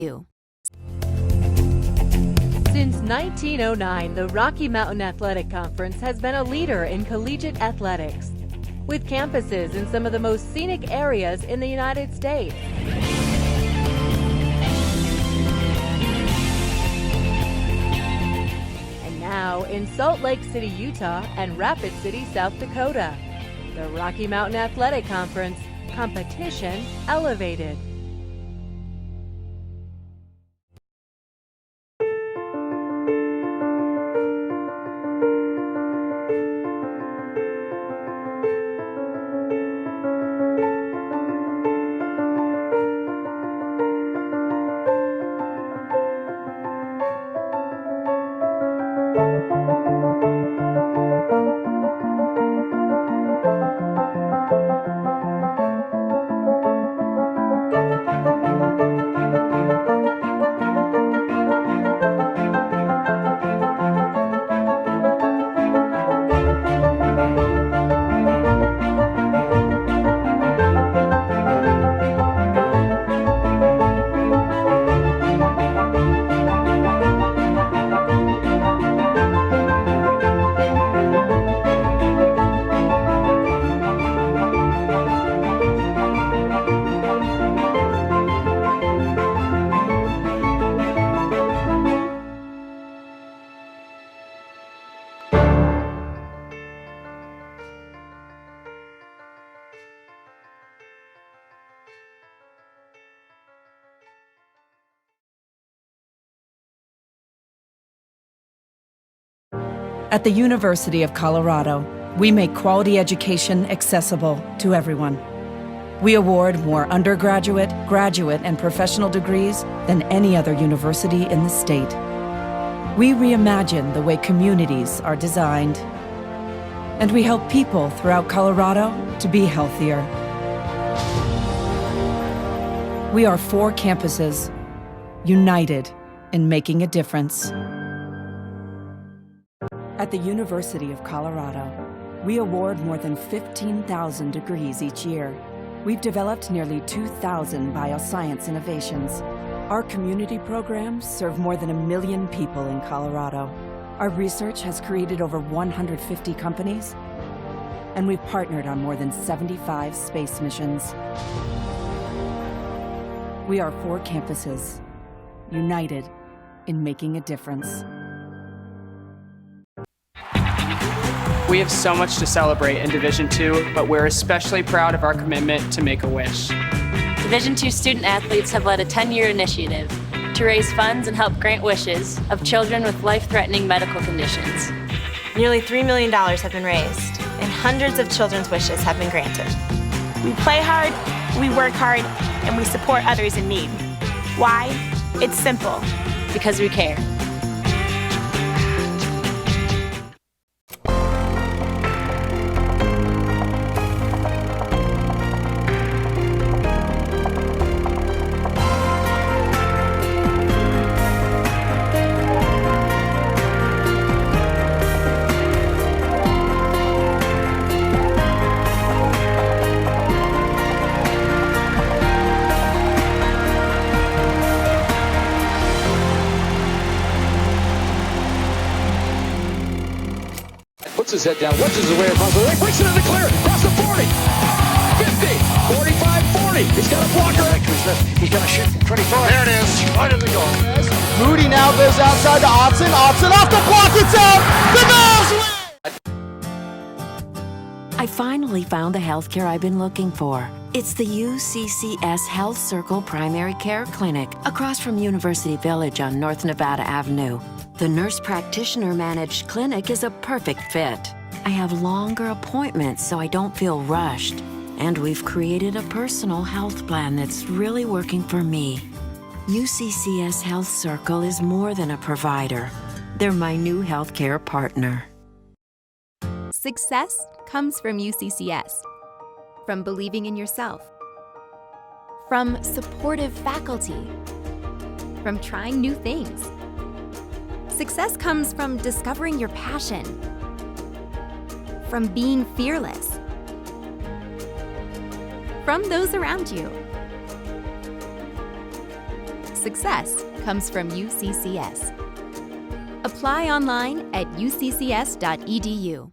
you. Since 1909, the Rocky Mountain Athletic Conference has been a leader in collegiate athletics, with campuses in some of the most scenic areas in the United States. And now in Salt Lake City, Utah and Rapid City, South Dakota, the Rocky Mountain Athletic Conference, competition elevated. At the University of Colorado, we make quality education accessible to everyone. We award more undergraduate, graduate, and professional degrees than any other university in the state. We reimagine the way communities are designed, and we help people throughout Colorado to be healthier. We are 4 campuses, united in making a difference. At the University of Colorado, we award more than 15,000 degrees each year. We've developed nearly 2,000 bioscience innovations. Our community programs serve more than 1 million people in Colorado. Our research has created over 150 companies, and we've partnered on more than 75 space missions. We are 4 campuses, united in making a difference. We have so much to celebrate in Division II, but we're especially proud of our commitment to Make-A-Wish. Division II student athletes have led a 10-year initiative to raise funds and help grant wishes of children with life-threatening medical conditions. Nearly $3 million have been raised, and hundreds of children's wishes have been granted. We play hard, we work hard, and we support others in need. Why? It's simple. Because we care. Puts his head down, wedges away across the leg, breaks it in the clear, across the 40, 50, 45, 40. He's got a blocker. He's going to shoot from 24. There it is, right in the goal. Moody now goes outside to Otson. Otson off the block, it's out. The Bills win! I finally found the healthcare I've been looking for. It's the UCCS Health Circle Primary Care Clinic across from University Village on North Nevada Avenue. The nurse practitioner managed clinic is a perfect fit. I have longer appointments so I don't feel rushed. And we've created a personal health plan that's really working for me. UCCS Health Circle is more than a provider. They're my new healthcare partner. Success comes from UCCS. From believing in yourself. From supportive faculty. From trying new things. Success comes from discovering your passion. From being fearless. From those around you. success comes from UCCS. Apply online at uccs.edu.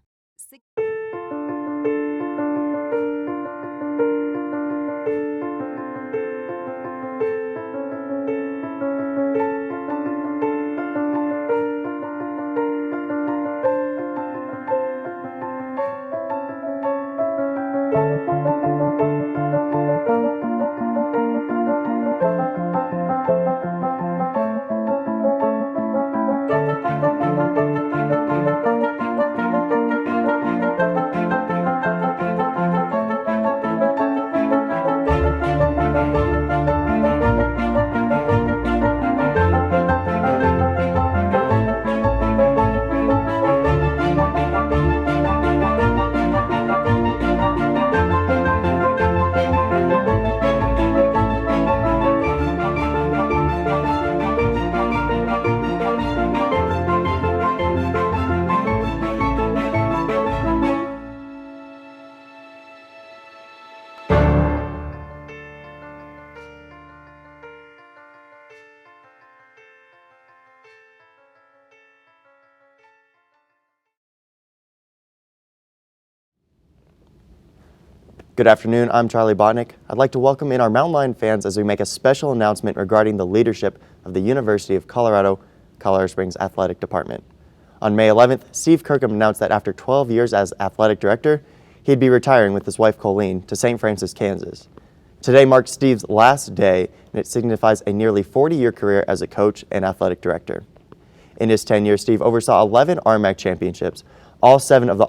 Good afternoon, I'm Charlie Botnick. I'd like to welcome in our Mountain Lion fans as we make a special announcement regarding the leadership of the University of Colorado Springs Athletic Department. On May 11th, Steve Kirkham announced that after 12 years as athletic director, he'd be retiring with his wife Colleen to St. Francis, Kansas. Today marks Steve's last day, and it signifies a nearly 40-year career as a coach and athletic director. In his tenure, Steve oversaw 11 RMAC championships, all seven of the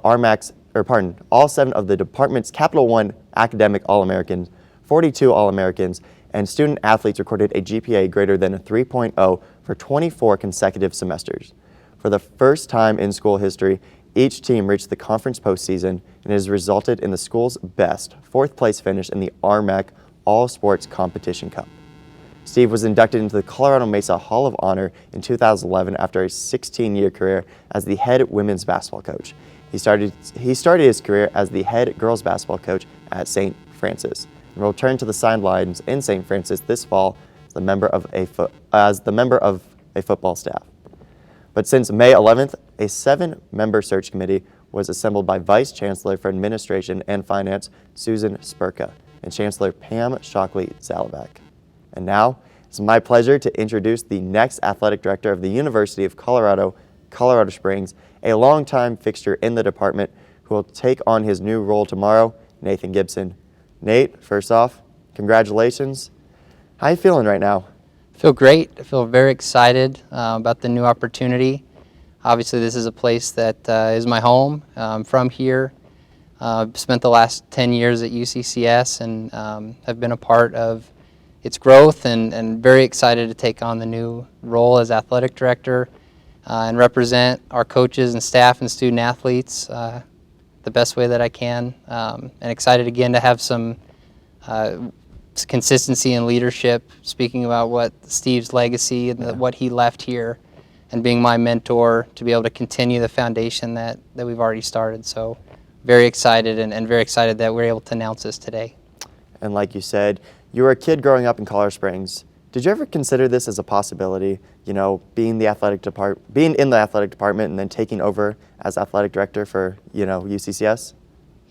department's Capital One academic All-Americans, 42 All-Americans, and student athletes recorded a GPA greater than a 3.0 for 24 consecutive semesters. For the first time in school history, each team reached the conference postseason, and it has resulted in the school's best fourth-place finish in the RMAC All-Sports Competition Cup. Steve was inducted into the Colorado Mesa Hall of Honor in 2011 after a 16-year career as the head women's basketball coach. He started his career as the head girls basketball coach at St. Francis and will return to the sidelines in St. Francis this fall as the member of a football staff. But since May 11th, a 7-member search committee was assembled by Vice Chancellor for Administration and Finance Susan Spurka and Chancellor Pam Shockley-Zalavac. And now, it's my pleasure to introduce the next athletic director of the University of Colorado Springs, a longtime fixture in the department who will take on his new role tomorrow, Nathan Gibson. Nate, first off, congratulations. How are you feeling right now? I feel great. I feel very excited about the new opportunity. Obviously, this is a place that is my home. I'm from here. I've spent the last 10 years at UCCS and have been a part of its growth and very excited to take on the new role as athletic director and represent our coaches and staff and student athletes the best way that I can. And excited again to have some consistency in leadership, speaking about what Steve's legacy and what he left here, and being my mentor to be able to continue the foundation that we've already started. So very excited and very excited that we're able to announce this today. And like you said, you were a kid growing up in Colorado Springs. Did you ever consider this as a possibility, you know, being in the athletic department and then taking over as athletic director for, you know, UCCS?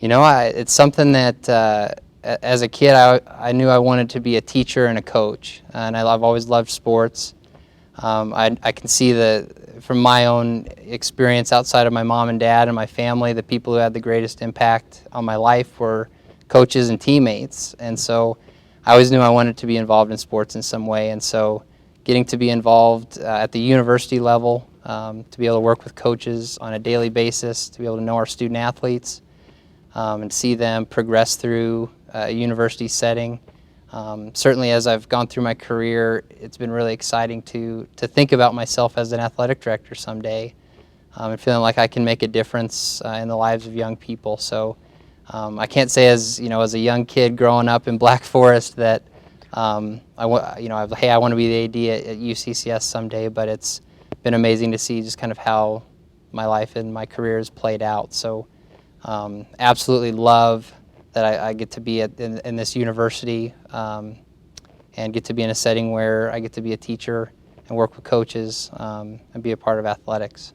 You know, it's something that as a kid I knew I wanted to be a teacher and a coach, and I've always loved sports. I can see from my own experience outside of my mom and dad and my family, the people who had the greatest impact on my life were coaches and teammates, and so I always knew I wanted to be involved in sports in some way. And so getting to be involved at the university level, to be able to work with coaches on a daily basis, to be able to know our student athletes and see them progress through a university setting. Certainly as I've gone through my career, it's been really exciting to think about myself as an athletic director someday and feeling like I can make a difference in the lives of young people. So I can't say as a young kid growing up in Black Forest that I want to be the AD at UCCS someday, but it's been amazing to see just kind of how my life and my career has played out. So absolutely love that I get to be in this university, and and get to be in a setting where I get to be a teacher and work with coaches and be a part of athletics.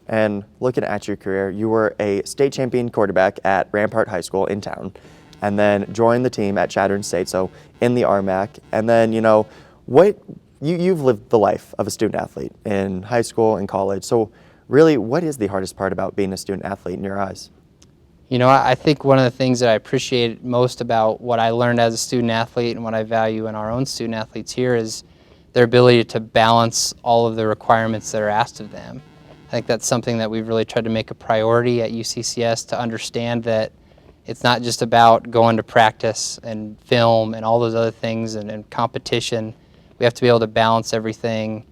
And looking at your career, you were a state champion quarterback at Rampart High School in town, and then joined the team at Chadron State, so in the RMAC. And then, you've lived the life of a student athlete in high school and college. So really, what is the hardest part about being a student athlete in your eyes? I think one of the things that I appreciate most about what I learned as a student athlete and what I value in our own student athletes here is their ability to balance all of the requirements that are asked of them. I think that's something that we've really tried to make a priority at UCCS, to understand that it's not just about going to practice and film and all those other things and competition. We have to be able to balance everything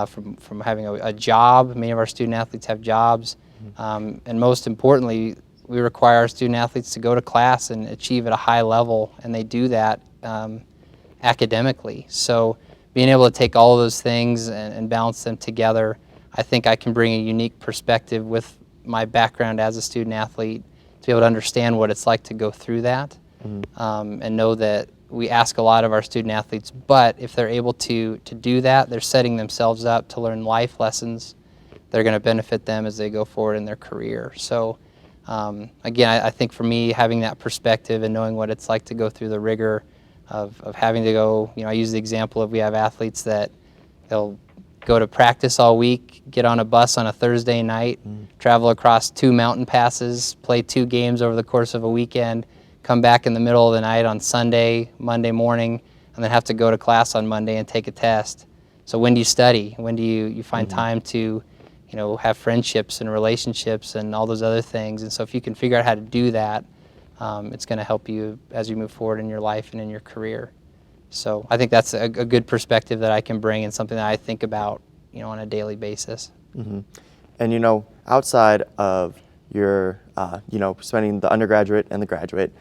from having a job. Many of our student athletes have jobs. And most importantly, we require our student athletes to go to class and achieve at a high level, and they do that academically. So being able to take all of those things and balance them together, I think I can bring a unique perspective with my background as a student athlete to be able to understand what it's like to go through that, and know that we ask a lot of our student athletes, but if they're able to do that, they're setting themselves up to learn life lessons that are going to benefit them as they go forward in their career. So again, I think for me, having that perspective and knowing what it's like to go through the rigor of having to go, I use the example of we have athletes that they'll go to practice all week, get on a bus on a Thursday night, travel across 2 mountain passes, play 2 games over the course of a weekend, come back in the middle of the night on Sunday, Monday morning, and then have to go to class on Monday and take a test. So when do you study? When do you find time to have friendships and relationships and all those other things? And so if you can figure out how to do that, it's going to help you as you move forward in your life and in your career. So I think that's a good perspective that I can bring, and something that I think about on a daily basis. And outside of your spending the undergraduate and the graduate,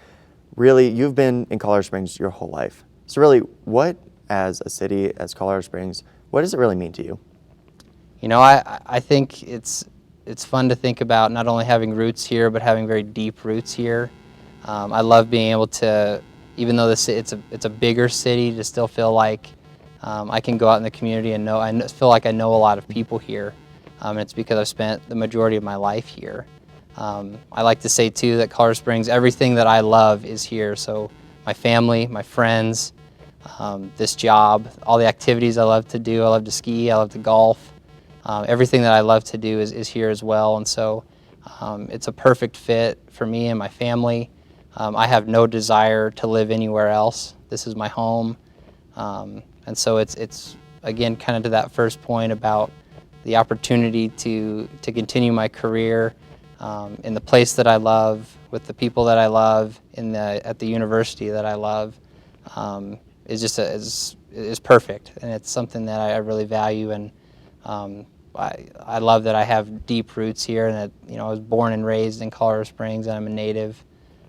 really you've been in Colorado Springs your whole life. So really, what as a city, as Colorado Springs, what does it really mean to you? I think it's fun to think about not only having roots here, but having very deep roots here. I love being able to, even though it's a bigger city, to still feel like I can go out in the community and feel like I know a lot of people here. And it's because I've spent the majority of my life here. I like to say too that Colorado Springs, everything that I love is here. So my family, my friends, this job, all the activities I love to do. I love to ski, I love to golf. Everything that I love to do is here as well, and so it's a perfect fit for me and my family. I have no desire to live anywhere else. This is my home, and so it's again kind of to that first point about the opportunity to continue my career in the place that I love, with the people that I love, at the university that I love, is perfect, and it's something that I really value. And I love that I have deep roots here, and that I was born and raised in Colorado Springs, and I'm a native,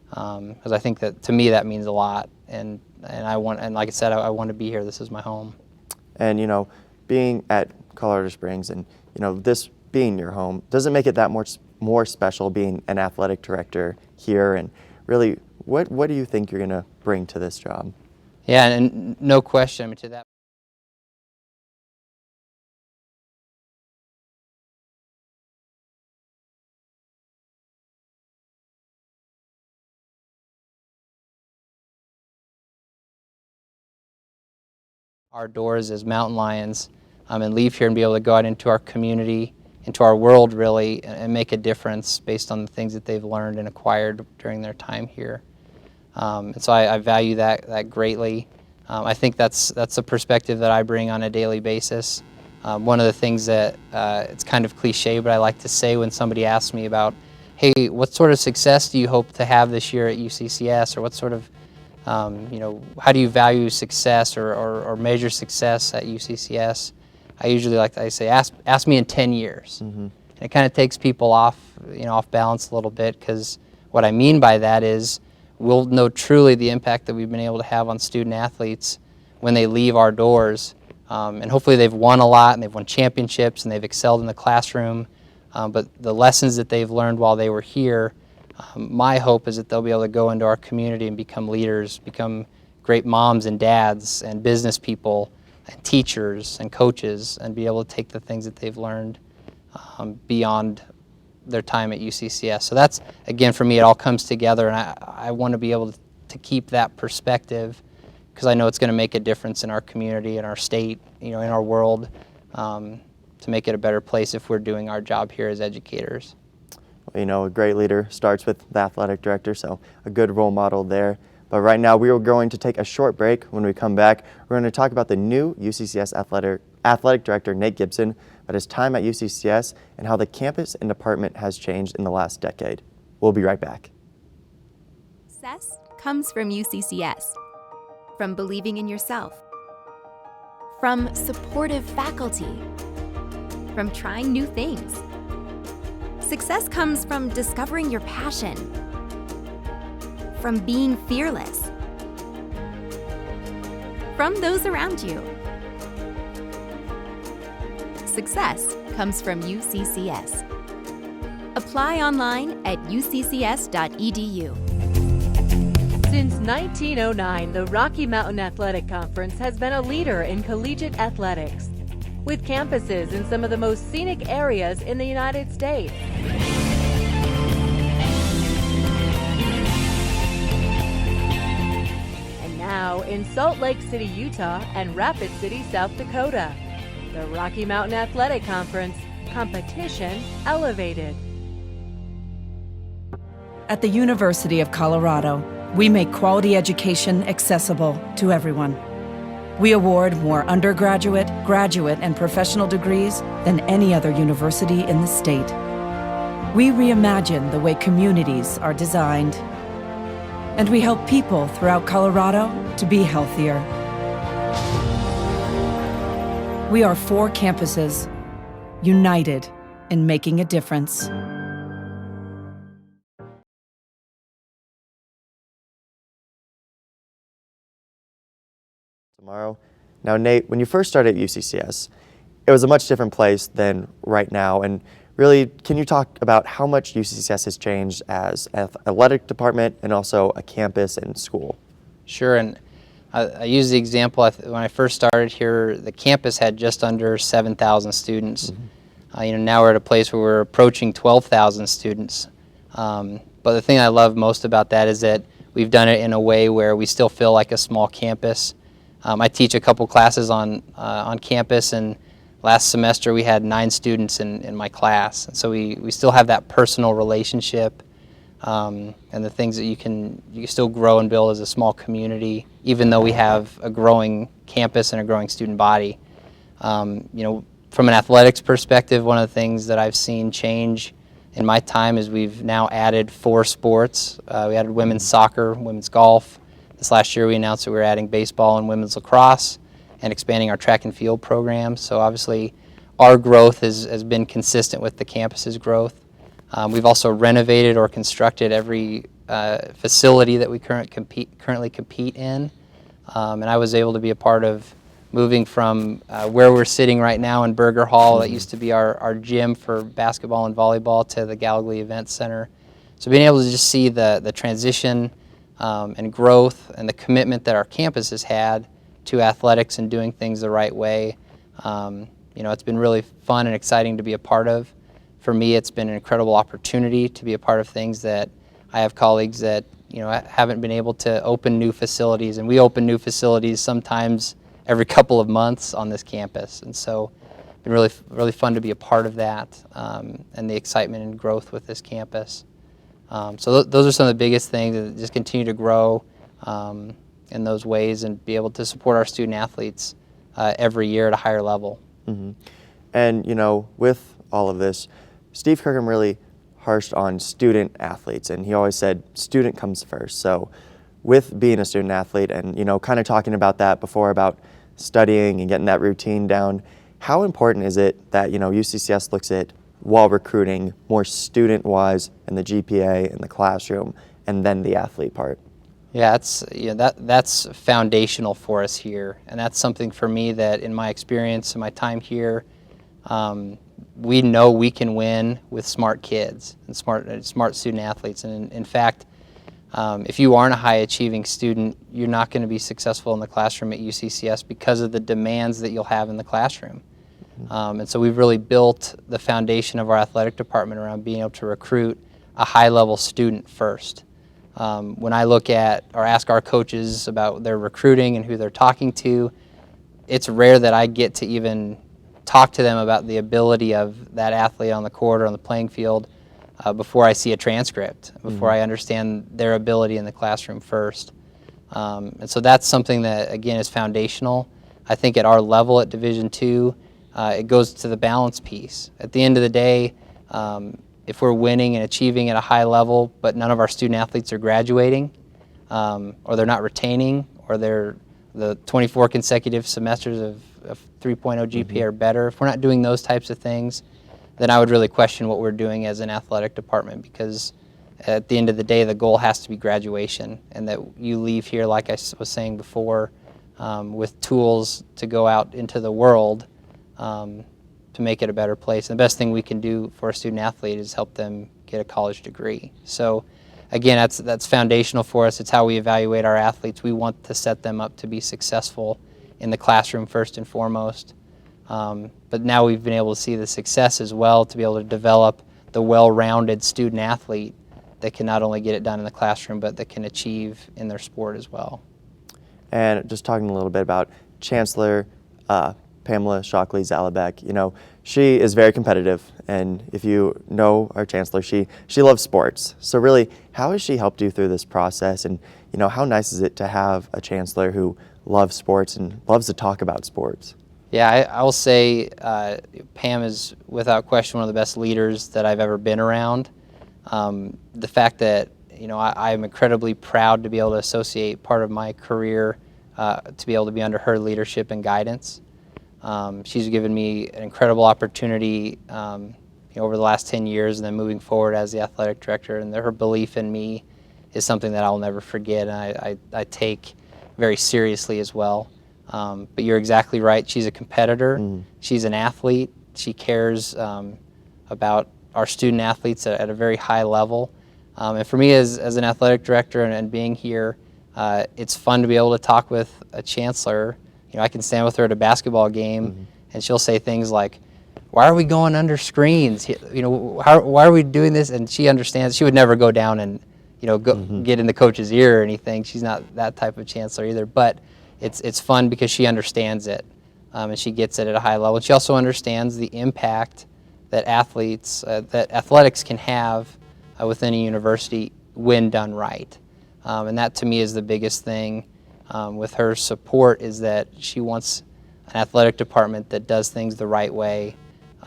because I think that to me that means a lot, and like I said, I want to be here. This is my home. And being at Colorado Springs and this being your home, doesn't make it that much more special being an athletic director here. And really, what do you think you're going to bring to this job? Yeah, and no question, to that. Our doors as mountain lions, and leave here and be able to go out into our community, into our world really, and make a difference based on the things that they've learned and acquired during their time here. And so I value that greatly. I think that's a perspective that I bring on a daily basis. One of the things that it's kind of cliche, but I like to say when somebody asks me about, hey, what sort of success do you hope to have this year at UCCS, or what sort of how do you value success or measure success at UCCS? I usually I say, ask me in 10 years. And it kind of takes people off balance a little bit, because what I mean by that is we'll know truly the impact that we've been able to have on student athletes when they leave our doors. And hopefully they've won a lot, and they've won championships, and they've excelled in the classroom. But the lessons that they've learned while they were here, my hope is that they'll be able to go into our community and become leaders, become great moms and dads and business people and teachers and coaches, and be able to take the things that they've learned beyond their time at UCCS. So that's, again, for me, it all comes together, and I want to be able to keep that perspective, because I know it's going to make a difference in our community, in our state, in our world, to make it a better place if we're doing our job here as educators. Well, a great leader starts with the athletic director, so a good role model there. But right now we are going to take a short break. When we come back, we're going to talk about the new UCCS athletic director, Nate Gibson, about his time at UCCS and how the campus and department has changed in the last decade. We'll be right back. Success comes from UCCS, from believing in yourself, from supportive faculty, from trying new things. Success comes from discovering your passion, from being fearless, from those around you. Success comes from UCCS. Apply online at uccs.edu. Since 1909, the Rocky Mountain Athletic Conference has been a leader in collegiate athletics, with campuses in some of the most scenic areas in the United States. And now in Salt Lake City, Utah and Rapid City, South Dakota, the Rocky Mountain Athletic Conference, competition elevated. At the University of Colorado, we make quality education accessible to everyone. We award more undergraduate, graduate, and professional degrees than any other university in the state. We reimagine the way communities are designed, and we help people throughout Colorado to be healthier. We are 4 campuses, united in making a difference. Tomorrow. Now, Nate, when you first started at UCCS, it was a much different place than right now. And really, can you talk about how much UCCS has changed as an athletic department and also a campus and school? Sure, and I use the example, when I first started here, the campus had just under 7,000 students. Mm-hmm. Now we're at a place where we're approaching 12,000 students. But the thing I love most about that is that we've done it in a way where we still feel like a small campus. I teach a couple classes on campus, and last semester we had 9 students in my class. And so we still have that personal relationship, and the things that you can still grow and build as a small community, even though we have a growing campus and a growing student body. From an athletics perspective, one of the things that I've seen change in my time is we've now added 4 sports. We added women's soccer, women's golf. This last year we announced that we were adding baseball and women's lacrosse and expanding our track and field programs. So obviously our growth has been consistent with the campus's growth. We've also renovated or constructed every facility that we currently compete in. And I was able to be a part of moving from where we're sitting right now in Burger Hall, that used to be our gym for basketball and volleyball, to the Gallagly Event Center. So being able to just see the transition and growth and the commitment that our campus has had to athletics and doing things the right way, it's been really fun and exciting to be a part of. For me, it's been an incredible opportunity to be a part of things that I have colleagues that haven't been able to open new facilities, and we open new facilities sometimes every couple of months on this campus. And so it's been really fun to be a part of that, and the excitement and growth with this campus. So those are some of the biggest things, that just continue to grow in those ways and be able to support our student athletes every year at a higher level. Mm-hmm. And with all of this, Steve Kirkham really harshed on student athletes, and he always said student comes first. So with being a student athlete and kind of talking about that before, about studying and getting that routine down, how important is it that UCCS looks at, while recruiting, more student-wise and the GPA in the classroom, and then the athlete part? Yeah, that's foundational for us here, and that's something for me that, in my experience and my time here, we know we can win with smart kids and smart student athletes. And in fact, If you aren't a high-achieving student, you're not going to be successful in the classroom at UCCS because of the demands that you'll have in the classroom. And so we've really built the foundation of our athletic department around being able to recruit a high-level student first. When I look at or ask our coaches about their recruiting and who they're talking to, it's rare that I get to even talk to them about the ability of that athlete on the court or on the playing field before I see a transcript, before I understand their ability in the classroom first. And so that's something that, again, is foundational. I think at our level at Division II, it goes to the balance piece. At the end of the day, if we're winning and achieving at a high level, but none of our student athletes are graduating, or they're not retaining, or they're the 24 consecutive semesters of 3.0 GPA or better, if we're not doing those types of things, then I would really question what we're doing as an athletic department, because at the end of the day, the goal has to be graduation, and that you leave here, like I was saying before, with tools to go out into the world to make it a better place. And the best thing we can do for a student athlete is help them get a college degree. So again, that's foundational for us. It's how we evaluate our athletes. We want to set them up to be successful in the classroom first and foremost. But now we've been able to see the success as well, to be able to develop the well-rounded student athlete that can not only get it done in the classroom, but that can achieve in their sport as well. And just talking a little bit about Chancellor Pamela Shockley-Zalabek, you know, she is very competitive, and if you know our Chancellor, she loves sports. So really, how has she helped you through this process, and you know, how nice is it to have a Chancellor who loves sports and loves to talk about sports? Yeah, I will say Pam is without question one of the best leaders that I've ever been around. The fact that, you know, I'm incredibly proud to be able to associate part of my career to be able to be under her leadership and guidance. She's given me an incredible opportunity you know, over the last 10 years, and then moving forward as the athletic director, and her belief in me is something that I'll never forget, and I take very seriously as well. But you're exactly right. She's a competitor. She's an athlete. She cares about our student athletes at a very high level. And for me as an athletic director and being here, it's fun to be able to talk with a chancellor. You know, I can stand with her at a basketball game, and she'll say things like, "Why are we going under screens? You know, why are we doing this?" And she understands. She would never go down and, you know, get in the coach's ear or anything. She's not that type of chancellor either. But it's fun because she understands it, and she gets it at a high level. She also understands the impact that that athletics can have within a university when done right. And that to me is the biggest thing with her support, is that she wants an athletic department that does things the right way,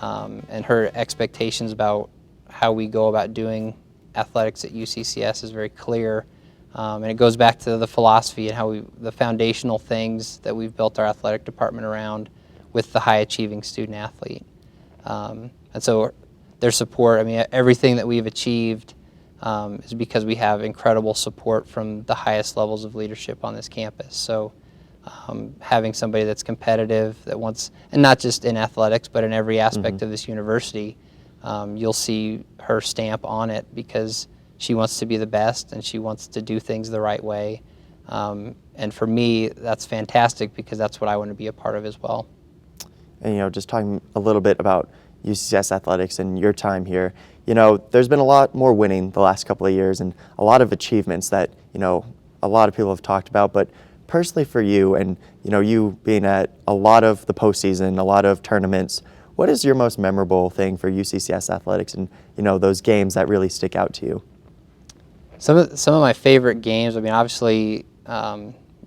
and her expectations about how we go about doing athletics at UCCS is very clear. And it goes back to the philosophy and how the foundational things that we've built our athletic department around with the high-achieving student athlete. And so their support, I mean, everything that we've achieved is because we have incredible support from the highest levels of leadership on this campus. So having somebody that's competitive, that wants, and not just in athletics, but in every aspect of this university, you'll see her stamp on it, because she wants to be the best and she wants to do things the right way. And for me, that's fantastic, because that's what I want to be a part of as well. And, you know, just talking a little bit about UCCS athletics and your time here, you know, there's been a lot more winning the last couple of years and a lot of achievements that, you know, a lot of people have talked about. But personally for you, and, you know, you being at a lot of the postseason, a lot of tournaments, what is your most memorable thing for UCCS athletics and, you know, those games that really stick out to you? Some of my favorite games, I mean, obviously,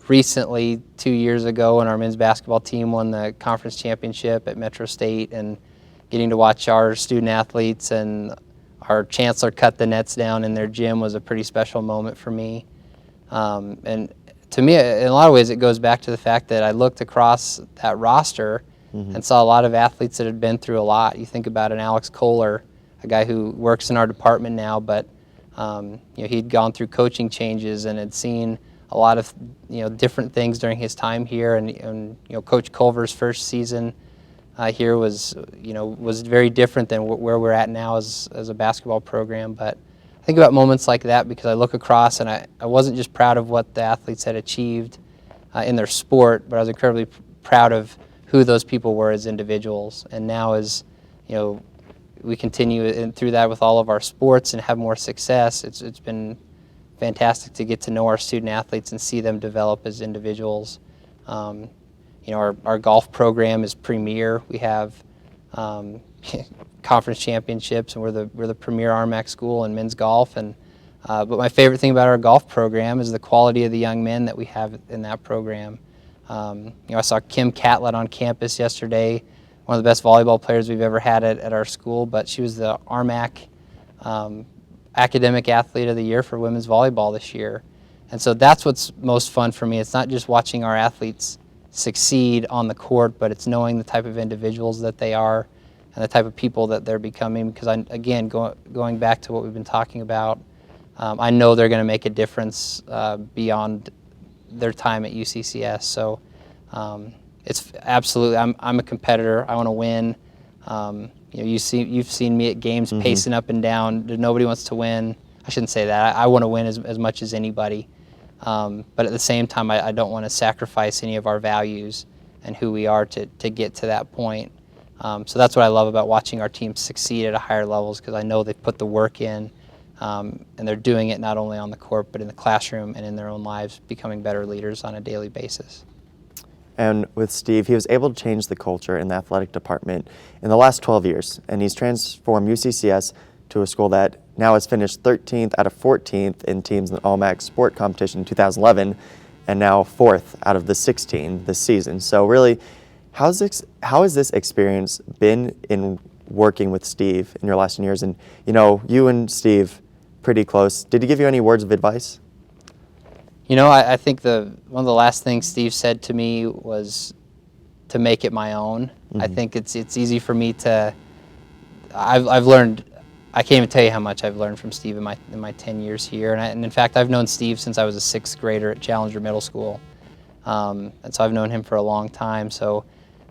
recently, 2 years ago, when our men's basketball team won the conference championship at Metro State, and getting to watch our student athletes and our chancellor cut the nets down in their gym was a pretty special moment for me. And to me, in a lot of ways, it goes back to the fact that I looked across that roster and saw a lot of athletes that had been through a lot. You think about an Alex Kohler, a guy who works in our department now, but you know, he'd gone through coaching changes and had seen a lot of, you know, different things during his time here. And you know, Coach Culver's first season here was, you know, was very different than where we're at now as a basketball program. But think about moments like that because I look across and I wasn't just proud of what the athletes had achieved in their sport, but I was incredibly proud of who those people were as individuals. And now as, we continue through that with all of our sports and have more success, it's been fantastic to get to know our student athletes and see them develop as individuals. Our golf program is premier. We have conference championships, and we're the premier RMAC school in men's golf. And but my favorite thing about our golf program is the quality of the young men that we have in that program. I saw Kim Catlett on campus yesterday, one of the best volleyball players we've ever had at our school, but she was the RMAC Academic Athlete of the Year for women's volleyball this year. And so that's what's most fun for me. It's not just watching our athletes succeed on the court, but it's knowing the type of individuals that they are and the type of people that they're becoming. Because again, going back to what we've been talking about, I know they're going to make a difference beyond their time at UCCS. So it's absolutely, I'm a competitor. I want to win. You've seen me at games pacing up and down. Nobody wants to win. I shouldn't say that. I want to win as much as anybody. But at the same time, I don't want to sacrifice any of our values and who we are to get to that point. So that's what I love about watching our team succeed at a higher levels, because I know they've put the work in, and they're doing it not only on the court, but in the classroom and in their own lives, becoming better leaders on a daily basis. And with Steve, he was able to change the culture in the athletic department in the last 12 years, and he's transformed UCCS to a school that now has finished 13th out of 14th in teams in the All-MAC sport competition in 2011, and now 4th out of the 16 this season. So really, how has this experience been in working with Steve in your last years? And you and Steve, pretty close. Did he give you any words of advice? I think one of the last things Steve said to me was to make it my own. I think it's easy for me to. I've learned. I can't even tell you how much I've learned from Steve in my 10 years here. And in fact, I've known Steve since I was a 6th grader at Challenger Middle School, and so I've known him for a long time. So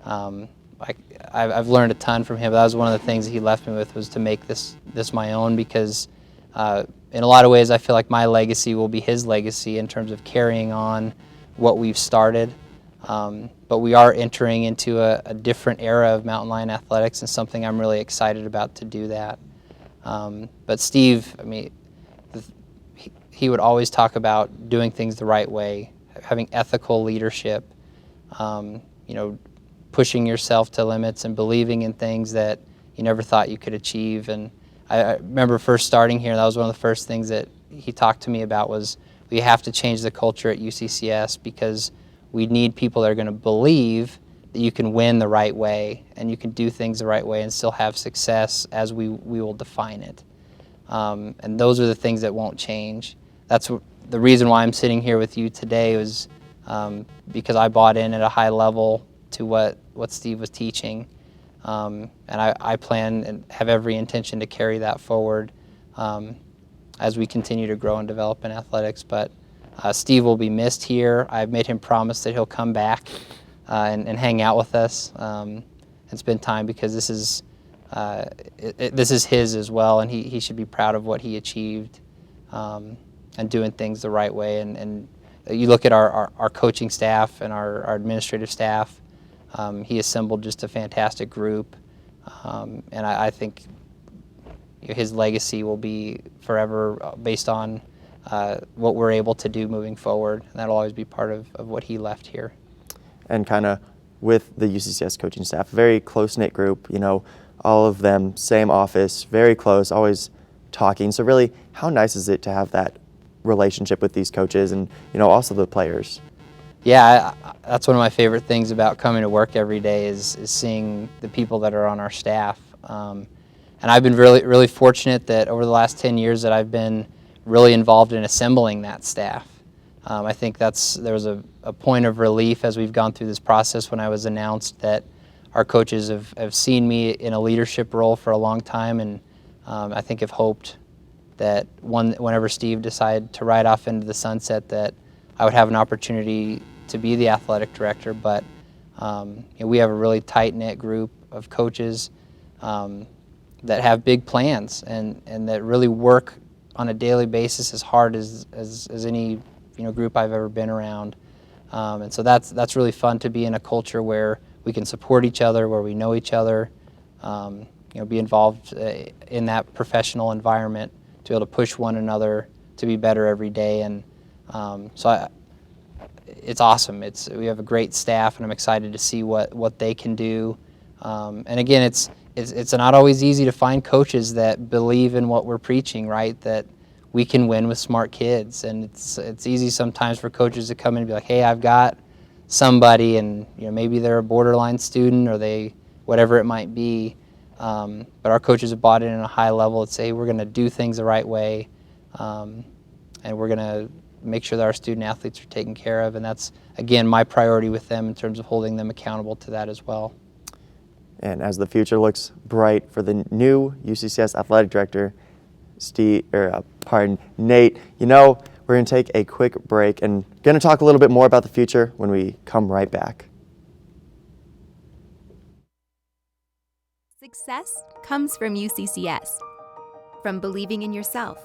I've learned a ton from him. But that was one of the things that he left me with, was to make this my own, because in a lot of ways I feel like my legacy will be his legacy in terms of carrying on what we've started. But we are entering into a different era of mountain lion athletics, and something I'm really excited about to do that. But Steve, he would always talk about doing things the right way, having ethical leadership, pushing yourself to limits and believing in things that you never thought you could achieve. And I remember first starting here, that was one of the first things that he talked to me about, was we have to change the culture at UCCS, because we need people that are going to believe that you can win the right way and you can do things the right way and still have success as we will define it. And those are the things that won't change. That's the reason why I'm sitting here with you today, was because I bought in at a high level to what Steve was teaching. And I plan and have every intention to carry that forward as we continue to grow and develop in athletics. But Steve will be missed here. I've made him promise that he'll come back and hang out with us and spend time, because this is his as well, and he should be proud of what he achieved and doing things the right way. And you look at our coaching staff and our administrative staff. He assembled just a fantastic group, and I think his legacy will be forever based on what we're able to do moving forward, and that'll always be part of what he left here. And kind of with the UCCS coaching staff, very close-knit group, all of them, same office, very close, always talking. So really, how nice is it to have that relationship with these coaches and, also the players? Yeah, that's one of my favorite things about coming to work every day is seeing the people that are on our staff. And I've been really, really fortunate that over the last 10 years that I've been really involved in assembling that staff. I think there was a point of relief as we've gone through this process when I was announced that our coaches have seen me in a leadership role for a long time, and I think have hoped that whenever Steve decided to ride off into the sunset, that I would have an opportunity to be the athletic director. But we have a really tight-knit group of coaches that have big plans and that really work on a daily basis as hard as any group I've ever been around. And so that's really fun to be in a culture where we can support each other, where we know each other, be involved in that professional environment, to be able to push one another to be better every day. And it's awesome. We have a great staff, and I'm excited to see what they can do. And again, it's not always easy to find coaches that believe in what we're preaching, right? That we can win with smart kids, and it's easy sometimes for coaches to come in and be like, hey, I've got somebody, and maybe they're a borderline student or whatever it might be. But our coaches have bought in at a high level and say we're going to do things the right way, and we're going to make sure that our student athletes are taken care of, and that's again my priority with them in terms of holding them accountable to that as well. And as the future looks bright for the new UCCS athletic director, Nate, we're going to take a quick break and going to talk a little bit more about the future when we come right back. Success comes from UCCS, from believing in yourself,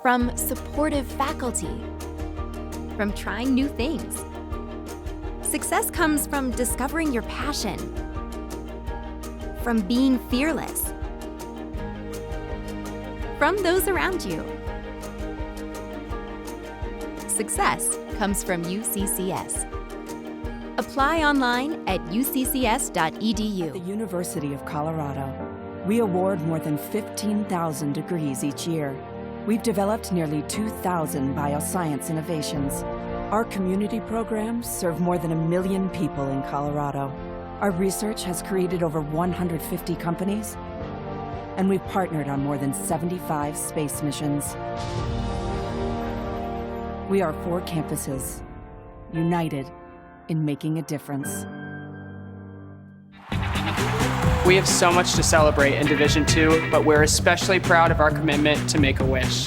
from supportive faculty, from trying new things. Success comes from discovering your passion, from being fearless, from those around you. Success comes from UCCS. Apply online at uccs.edu. The University of Colorado. We award more than 15,000 degrees each year. We've developed nearly 2,000 bioscience innovations. Our community programs serve more than 1 million people in Colorado. Our research has created over 150 companies, and we've partnered on more than 75 space missions. We are 4 campuses, united in making a difference. We have so much to celebrate in Division II, but we're especially proud of our commitment to Make-A-Wish.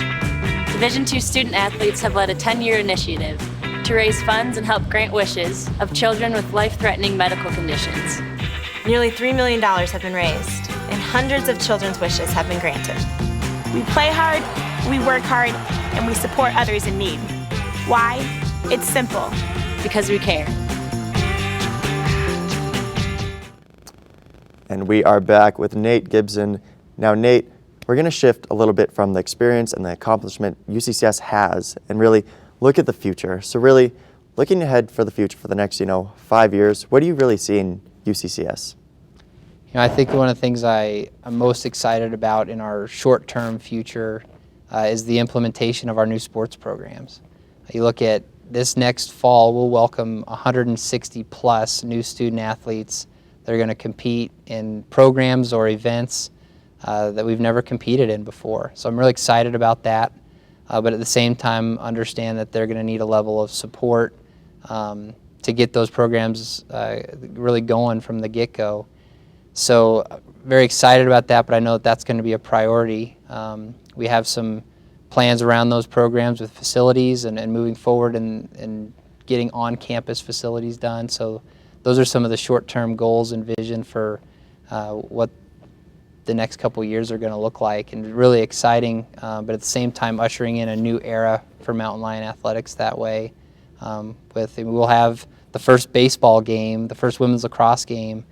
Division II student athletes have led a 10-year initiative to raise funds and help grant wishes of children with life-threatening medical conditions. Nearly $3 million have been raised, and hundreds of children's wishes have been granted. We play hard, we work hard, and we support others in need. Why? It's simple. Because we care. And we are back with Nate Gibson. Now, Nate, we're going to shift a little bit from the experience and the accomplishment UCCS has and really look at the future. So really, looking ahead for the future for the next, 5 years, what do you really see in UCCS? I think one of the things I'm most excited about in our short-term future is the implementation of our new sports programs. You look at this next fall, we'll welcome 160 plus new student athletes that are going to compete in programs or events that we've never competed in before. So I'm really excited about that, but at the same time understand that they're going to need a level of support to get those programs really going from the get-go. So very excited about that, but I know that that's going to be a priority. We have some plans around those programs with facilities and moving forward and getting on-campus facilities done. So those are some of the short-term goals and vision for what the next couple years are going to look like, and really exciting, but at the same time ushering in a new era for Mountain Lion athletics that way. We'll have the first baseball game, the first women's lacrosse game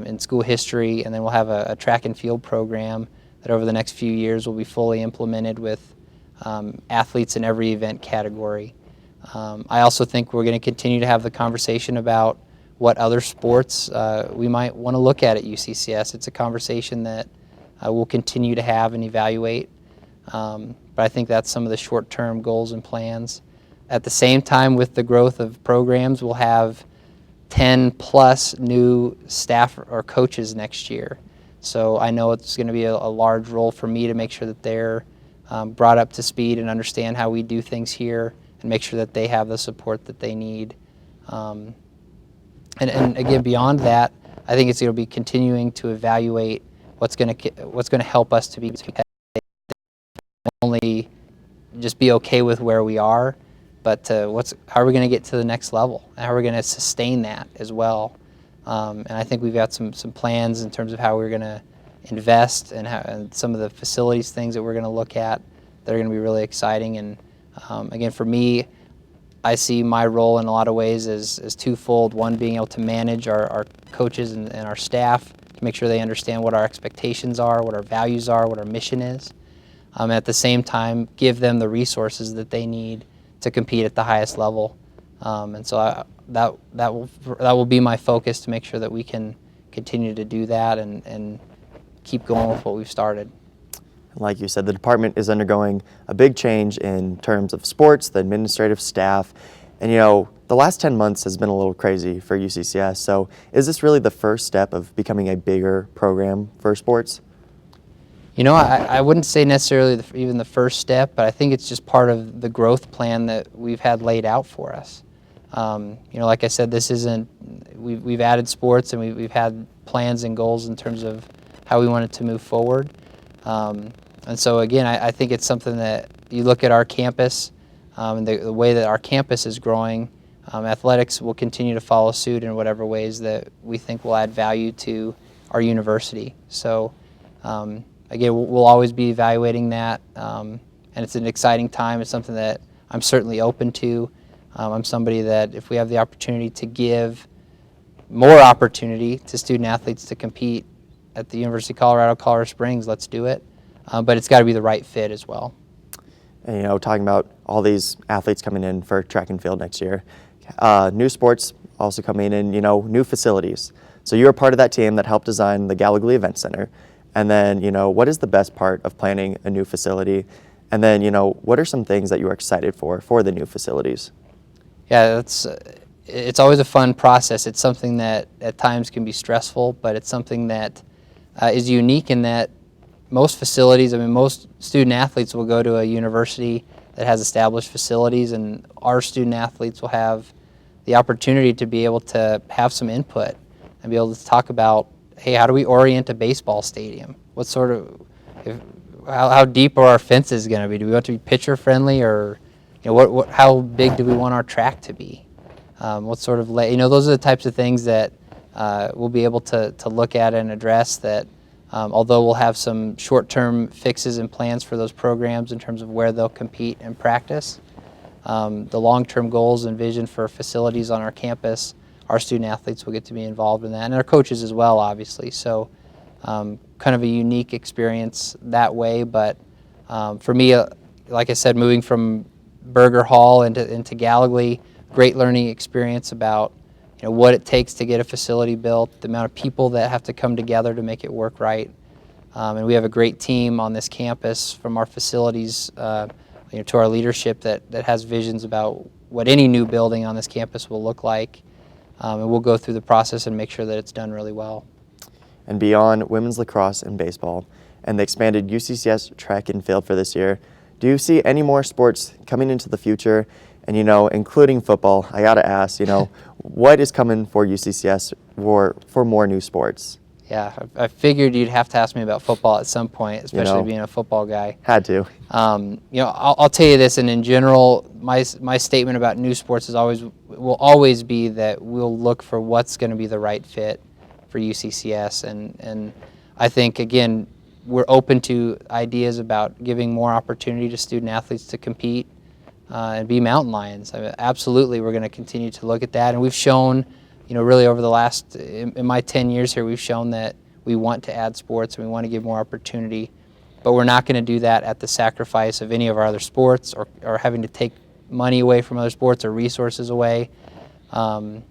in school history, and then we'll have a track and field program that over the next few years will be fully implemented with athletes in every event category. I also think we're going to continue to have the conversation about what other sports we might want to look at UCCS. It's a conversation that we'll continue to have and evaluate, but I think that's some of the short-term goals and plans. At the same time, with the growth of programs, we'll have 10 plus new staff or coaches next year. So I know it's going to be a large role for me to make sure that they're brought up to speed and understand how we do things here and make sure that they have the support that they need. And again, beyond that, I think it's going to be continuing to evaluate what's going to help us to be only just be okay with where we are, but how are we going to get to the next level? How are we going to sustain that as well? And I think we've got some plans in terms of how we're going to invest and some of the facilities things that we're going to look at that are going to be really exciting. And again, for me, I see my role in a lot of ways as twofold. One, being able to manage our coaches and our staff to make sure they understand what our expectations are, what our values are, what our mission is. At the same time, give them the resources that they need to compete at the highest level. And so that will be my focus, to make sure that we can continue to do that and keep going with what we've started. Like you said, the department is undergoing a big change in terms of sports, the administrative staff, and the last 10 months has been a little crazy for UCCS. So is this really the first step of becoming a bigger program for sports? I wouldn't say necessarily even the first step, but I think it's just part of the growth plan that we've had laid out for us. Like I said, this isn't, we've added sports and we've had plans and goals in terms of how we want it to move forward. And so again, I think it's something that you look at our campus and the way that our campus is growing. Athletics will continue to follow suit in whatever ways that we think will add value to our university. So again, we'll always be evaluating that, and it's an exciting time. It's something that I'm certainly open to. I'm somebody that if we have the opportunity to give more opportunity to student athletes to compete at the University of Colorado, Colorado Springs, let's do it. But it's got to be the right fit as well. And, talking about all these athletes coming in for track and field next year, new sports also coming in, new facilities. So you're a part of that team that helped design the Gallagly Event Center. And then, what is the best part of planning a new facility? And then, what are some things that you are excited for the new facilities? Yeah, it's always a fun process. It's something that at times can be stressful, but it's something that is unique in that most facilities, most student athletes will go to a university that has established facilities, and our student athletes will have the opportunity to be able to have some input and be able to talk about, hey, how do we orient a baseball stadium? What sort of, how deep are our fences going to be? Do we want to be pitcher friendly, or how big do we want our track to be? What sort of, those are the types of things that we'll be able to look at and address that. Although we'll have some short-term fixes and plans for those programs in terms of where they'll compete and practice, the long-term goals and vision for facilities on our campus, our student athletes will get to be involved in that, and our coaches as well, obviously. So kind of a unique experience that way, but for me, like I said, moving from Burger Hall into Gallagly, great learning experience about what it takes to get a facility built, the amount of people that have to come together to make it work right. And we have a great team on this campus, from our facilities to our leadership, that has visions about what any new building on this campus will look like. And we'll go through the process and make sure that it's done really well. And beyond women's lacrosse and baseball and the expanded UCCS track and field for this year, do you see any more sports coming into the future? And, including football, I got to ask, what is coming for UCCS for more new sports? Yeah, I figured you'd have to ask me about football at some point, especially being a football guy. Had to. I'll tell you this, and in general, my statement about new sports will always be that we'll look for what's going to be the right fit for UCCS. And I think, again, we're open to ideas about giving more opportunity to student athletes to compete and be mountain lions. Absolutely, we're going to continue to look at that. And we've shown, really over the last, in my 10 years here, we've shown that we want to add sports and we want to give more opportunity. But we're not going to do that at the sacrifice of any of our other sports, or having to take money away from other sports or resources away. So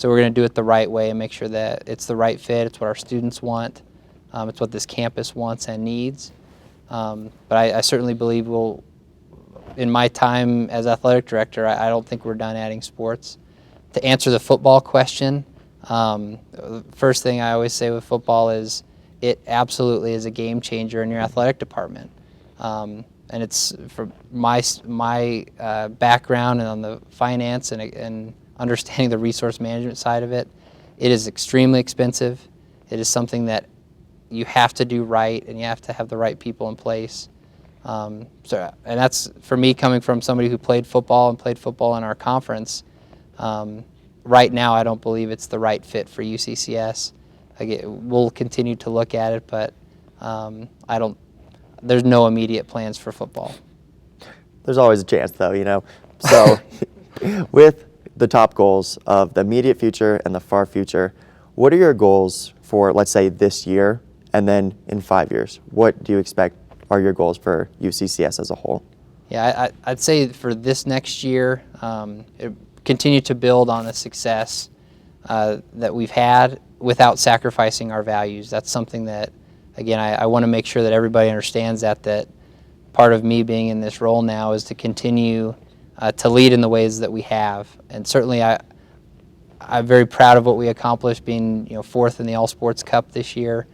we're going to do it the right way and make sure that it's the right fit. It's what our students want. It's what this campus wants and needs. But I certainly believe in my time as athletic director, I don't think we're done adding sports. To answer the football question, first thing I always say with football is it absolutely is a game changer in your athletic department. And it's, from my background and on the finance and understanding the resource management side of it, it is extremely expensive. It is something that you have to do right, and you have to have the right people in place. And that's, for me, coming from somebody who played football in our conference. Right now, I don't believe it's the right fit for UCCS. Again, we'll continue to look at it, but There's no immediate plans for football. There's always a chance, though, you know. So with the top goals of the immediate future and the far future, what are your goals for, let's say, this year, and then in 5 years? What do you expect are your goals for UCCS as a whole? Yeah, I'd say for this next year, continue to build on the success that we've had without sacrificing our values. That's something that, again, I want to make sure that everybody understands that part of me being in this role now is to continue to lead in the ways that we have. And certainly I'm very proud of what we accomplished, being fourth in the All Sports Cup this year.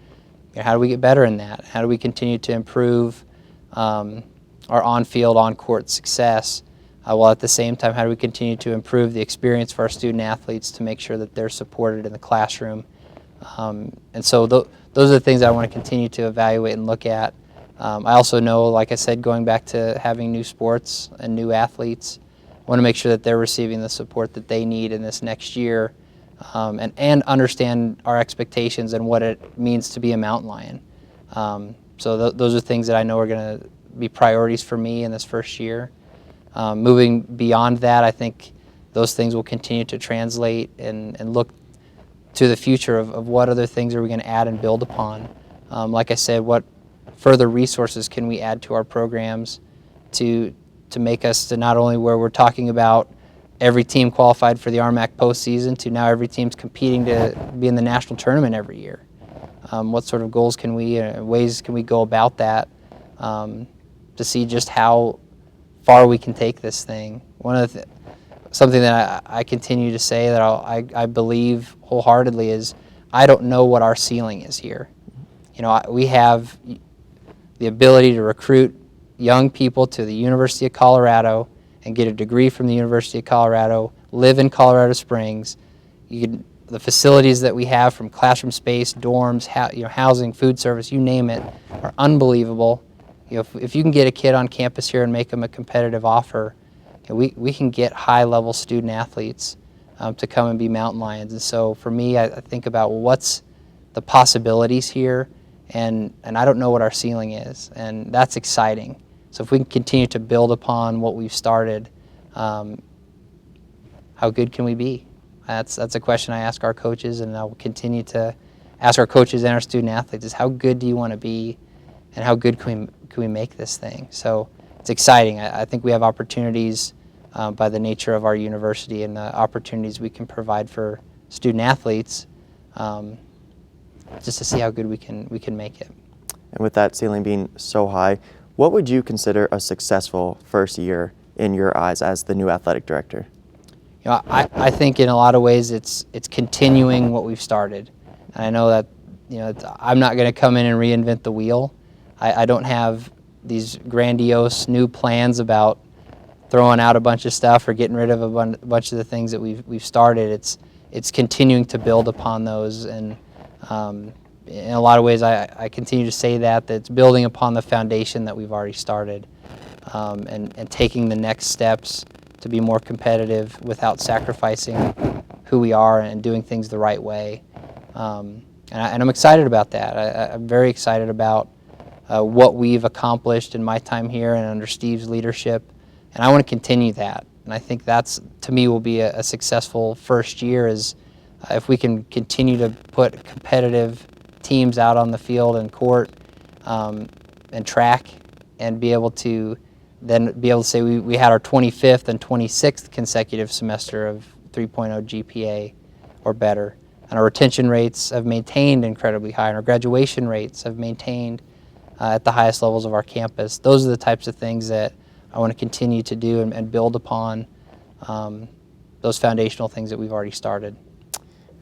How do we get better in that? How do we continue to improve our on-field, on-court success, while at the same time, how do we continue to improve the experience for our student athletes to make sure that they're supported in the classroom? And so those are the things I want to continue to evaluate and look at. I also know, like I said, going back to having new sports and new athletes, I want to make sure that they're receiving the support that they need in this next year, and understand our expectations and what it means to be a mountain lion. So those are things that I know are going to be priorities for me in this first year. Moving beyond that, I think those things will continue to translate and look to the future of what other things are we going to add and build upon. Like I said, what further resources can we add to our programs to make us to not only where we're talking about every team qualified for the RMAC postseason to now every team's competing to be in the national tournament every year. What sort of goals can we, ways can we go about that to see just how far we can take this thing. Something that I continue to say that I believe wholeheartedly is I don't know what our ceiling is here. We have the ability to recruit young people to the University of Colorado and get a degree from the University of Colorado, live in Colorado Springs. The facilities that we have, from classroom space, dorms, housing, food service, you name it, are unbelievable. If you can get a kid on campus here and make them a competitive offer, we can get high-level student athletes to come and be mountain lions. And so for me, I think about what's the possibilities here, and I don't know what our ceiling is, and that's exciting. So if we can continue to build upon what we've started, how good can we be? That's a question I ask our coaches, and I will continue to ask our coaches and our student athletes, is how good do you want to be, and how good can we make this thing? So it's exciting. I think we have opportunities by the nature of our university and the opportunities we can provide for student athletes, just to see how good we can make it. And with that ceiling being so high, what would you consider a successful first year in your eyes as the new athletic director? I think in a lot of ways it's continuing what we've started. And I know that I'm not going to come in and reinvent the wheel. I don't have these grandiose new plans about throwing out a bunch of stuff or getting rid of a bunch of the things that we've started. It's continuing to build upon those, and in a lot of ways I continue to say that it's building upon the foundation that we've already started, and taking the next steps to be more competitive without sacrificing who we are and doing things the right way. And I'm excited about that. I'm very excited about what we've accomplished in my time here and under Steve's leadership, and I want to continue that. And I think that's, to me, will be a successful first year, is if we can continue to put competitive teams out on the field and court and track, and be able to say we had our 25th and 26th consecutive semester of 3.0 GPA or better. And our retention rates have maintained incredibly high, and our graduation rates have maintained at the highest levels of our campus. Those are the types of things that I want to continue to do and build upon those foundational things that we've already started.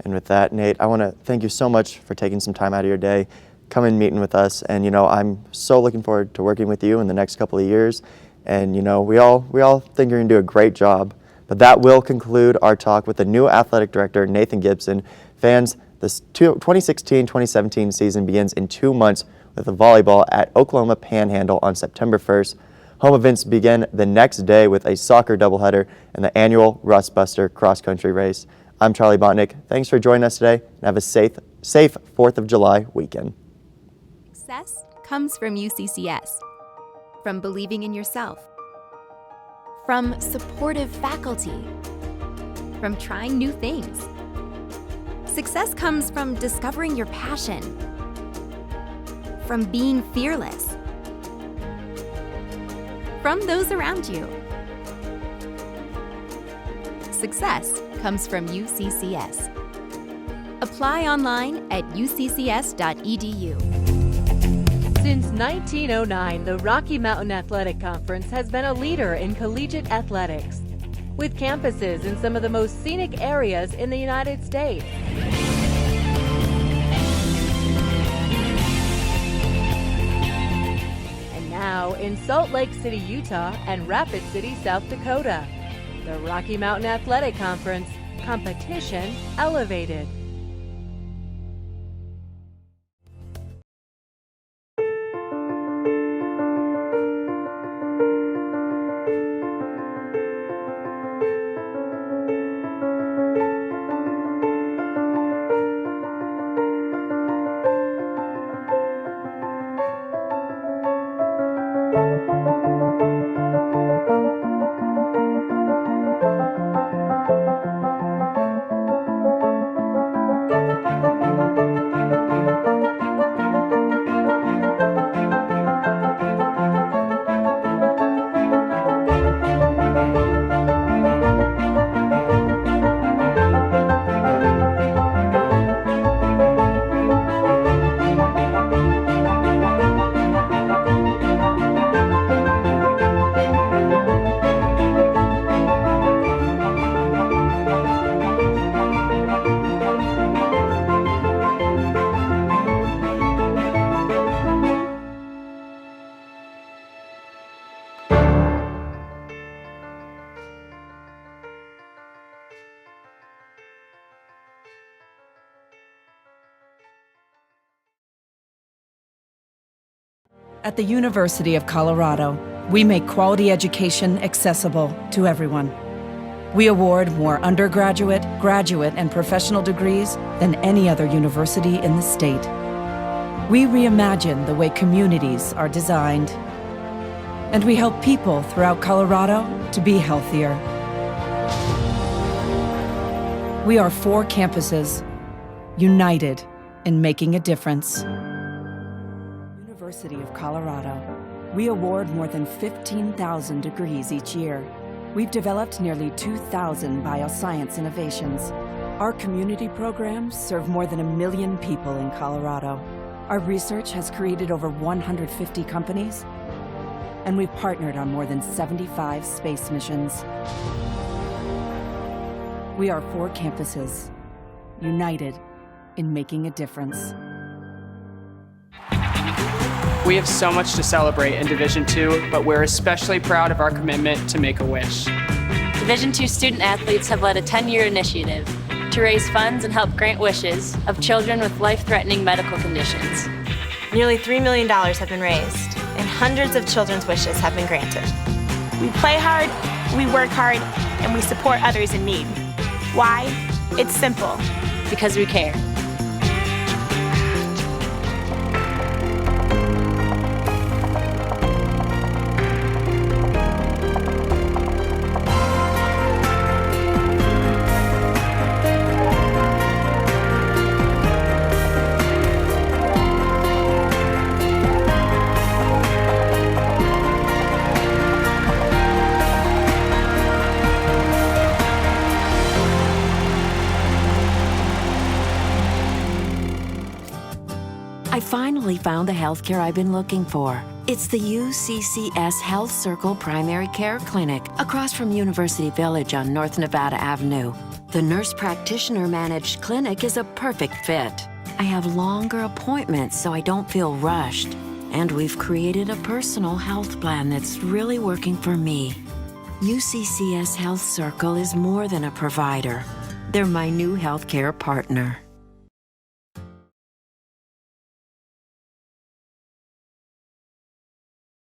And with that, Nate, I want to thank you so much for taking some time out of your day, coming meeting with us. And I'm so looking forward to working with you in the next couple of years. And we all think you're going to do a great job. But that will conclude our talk with the new athletic director, Nathan Gibson. Fans, this 2016-2017 season begins in 2 months with the volleyball at Oklahoma Panhandle on September 1st. Home events begin the next day with a soccer doubleheader and the annual Rust Buster cross-country race. I'm Charlie Botnick. Thanks for joining us today, and have a safe 4th of July weekend. Success comes from UCCS. From believing in yourself. From supportive faculty. From trying new things. Success comes from discovering your passion. From being fearless. From those around you. Success comes from UCCS. Apply online at uccs.edu. Since 1909, the Rocky Mountain Athletic Conference has been a leader in collegiate athletics, with campuses in some of the most scenic areas in the United States. And now in Salt Lake City, Utah and Rapid City, South Dakota, the Rocky Mountain Athletic Conference, competition elevated. At the University of Colorado, we make quality education accessible to everyone. We award more undergraduate, graduate, and professional degrees than any other university in the state. We reimagine the way communities are designed, and we help people throughout Colorado to be healthier. We are 4 campuses, united in making a difference. University of Colorado. We award more than 15,000 degrees each year. We've developed nearly 2,000 bioscience innovations. Our community programs serve more than 1 million people in Colorado. Our research has created over 150 companies, and we've partnered on more than 75 space missions. We are 4 campuses, united in making a difference. We have so much to celebrate in Division II, but we're especially proud of our commitment to Make-A-Wish. Division II student athletes have led a 10-year initiative to raise funds and help grant wishes of children with life-threatening medical conditions. Nearly $3 million have been raised, and hundreds of children's wishes have been granted. We play hard, we work hard, and we support others in need. Why? It's simple. Because we care. I finally found the healthcare I've been looking for. It's the UCCS Health Circle Primary Care Clinic across from University Village on North Nevada Avenue. The nurse practitioner managed clinic is a perfect fit. I have longer appointments so I don't feel rushed. And we've created a personal health plan that's really working for me. UCCS Health Circle is more than a provider. They're my new healthcare partner.